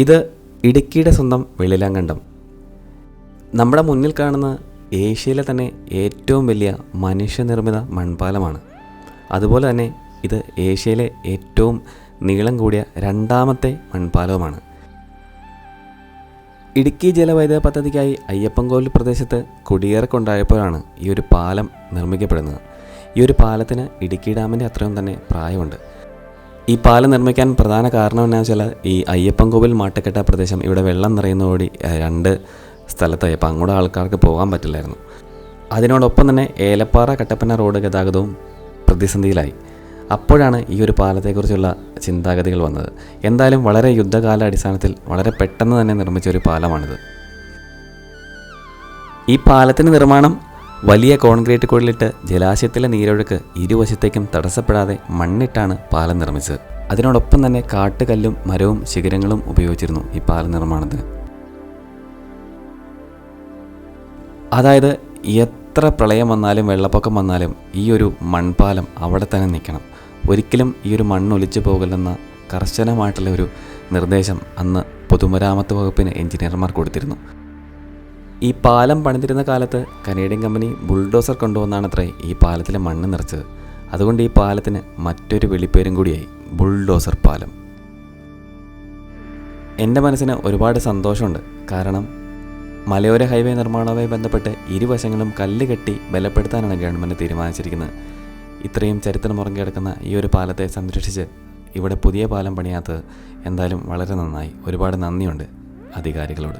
ഇത് ഇടുക്കിയുടെ സ്വന്തം വെള്ളിലാങ്കണ്ടം. നമ്മുടെ മുന്നിൽ കാണുന്ന ഏഷ്യയിലെ തന്നെ ഏറ്റവും വലിയ മനുഷ്യനിർമ്മിത മൺപാലമാണ്. അതുപോലെ തന്നെ ഇത് ഏഷ്യയിലെ ഏറ്റവും നീളം കൂടിയ രണ്ടാമത്തെ മൺപാലവുമാണ്. ഇടുക്കി ജലവൈദ്യുത പദ്ധതിക്കായി അയ്യപ്പൻകോവിൽ പ്രദേശത്ത് കുടിയേറക്കൊണ്ടായപ്പോഴാണ് ഈ ഒരു പാലം നിർമ്മിക്കപ്പെടുന്നത്. ഈ ഒരു പാലത്തിന് ഇടുക്കി ഡാമിൻ്റെ അത്രയും തന്നെ പ്രായമുണ്ട്. ഈ പാലം നിർമ്മിക്കാൻ പ്രധാന കാരണം എന്താണെന്ന് വെച്ചാൽ ഈ അയ്യപ്പൻകോവിൽ മാട്ടുക്കെട്ട പ്രദേശം ഇവിടെ വെള്ളം നിറയുന്നതോടെ 2 സ്ഥലത്തായി. അപ്പോൾ അങ്ങോട്ട് ആൾക്കാർക്ക് പോകാൻ പറ്റില്ലായിരുന്നു. അതിനോടൊപ്പം തന്നെ ഏലപ്പാറ കട്ടപ്പന റോഡ് ഗതാഗതവും പ്രതിസന്ധിയിലായി. അപ്പോഴാണ് ഈ ഒരു പാലത്തെക്കുറിച്ചുള്ള ചിന്താഗതികൾ വന്നത്. എന്തായാലും വളരെ യുദ്ധകാല അടിസ്ഥാനത്തിൽ വളരെ പെട്ടെന്ന് തന്നെ നിർമ്മിച്ച ഒരു പാലമാണിത്. ഈ പാലത്തിൻ്റെ നിർമ്മാണം വലിയ കോൺക്രീറ്റ് കുഴലിട്ട് ജലാശയത്തിലെ നീരൊഴുക്ക് ഇരുവശത്തേക്കും തടസ്സപ്പെടാതെ മണ്ണിട്ടാണ് പാലം നിർമ്മിച്ചത്. അതിനോടൊപ്പം തന്നെ കാട്ടുകല്ലും മരവും ശിഖരങ്ങളും ഉപയോഗിച്ചിരുന്നു ഈ പാലം നിർമ്മാണത്തിന്. അതായത് എത്ര പ്രളയം വന്നാലും വെള്ളപ്പൊക്കം വന്നാലും ഈ ഒരു മൺപാലം അവിടെ തന്നെ നിൽക്കണം, ഒരിക്കലും ഈ ഒരു മണ്ണൊലിച്ചു പോകില്ലെന്ന കർശനമായിട്ടുള്ള ഒരു നിർദ്ദേശം അന്ന് പൊതുമരാമത്ത് വകുപ്പിന് എഞ്ചിനീയർമാർ കൊടുത്തിരുന്നു. ഈ പാലം പണിതിരുന്ന കാലത്ത് കനേഡിയൻ കമ്പനി ബുൾഡോസർ കൊണ്ടുവന്നാണത്രേ ഈ പാലത്തിലെ മണ്ണ് നിറച്ചത്. അതുകൊണ്ട് ഈ പാലത്തിന് മറ്റൊരു വിളിപ്പേരും കൂടിയായി, ബുൾഡോസർ പാലം. എൻ്റെ മനസ്സിന് ഒരുപാട് സന്തോഷമുണ്ട്. കാരണം മലയോര ഹൈവേ നിർമ്മാണവുമായി ബന്ധപ്പെട്ട് ഇരുവശങ്ങളും കല്ല് കെട്ടി ബലപ്പെടുത്താനാണ് ഗവൺമെൻറ് തീരുമാനിച്ചിരിക്കുന്നത്. ഇത്രയും ചരിത്രം ഉറങ്ങി കിടക്കുന്ന ഈ ഒരു പാലത്തെ സംരക്ഷിച്ച് ഇവിടെ പുതിയ പാലം പണിയാത്തത് എന്തായാലും വളരെ നന്നായി. ഒരുപാട് നന്ദിയുണ്ട് അധികാരികളോട്.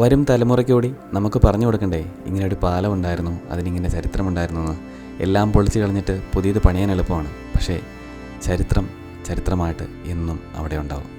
വരും തലമുറയ്ക്ക് കൂടി നമുക്ക് പറഞ്ഞു കൊടുക്കണ്ടേ ഇങ്ങനെ ഒരു പാലം ഉണ്ടായിരുന്നു, അതിനിങ്ങനെ ചരിത്രമുണ്ടായിരുന്നു എന്ന്. എല്ലാം പൊളിച്ച് കളഞ്ഞിട്ട് പുതിയത് പണിയാൻ എളുപ്പമാണ്. പക്ഷേ ചരിത്രമായിട്ട് എന്നും അവിടെ ഉണ്ടാവും.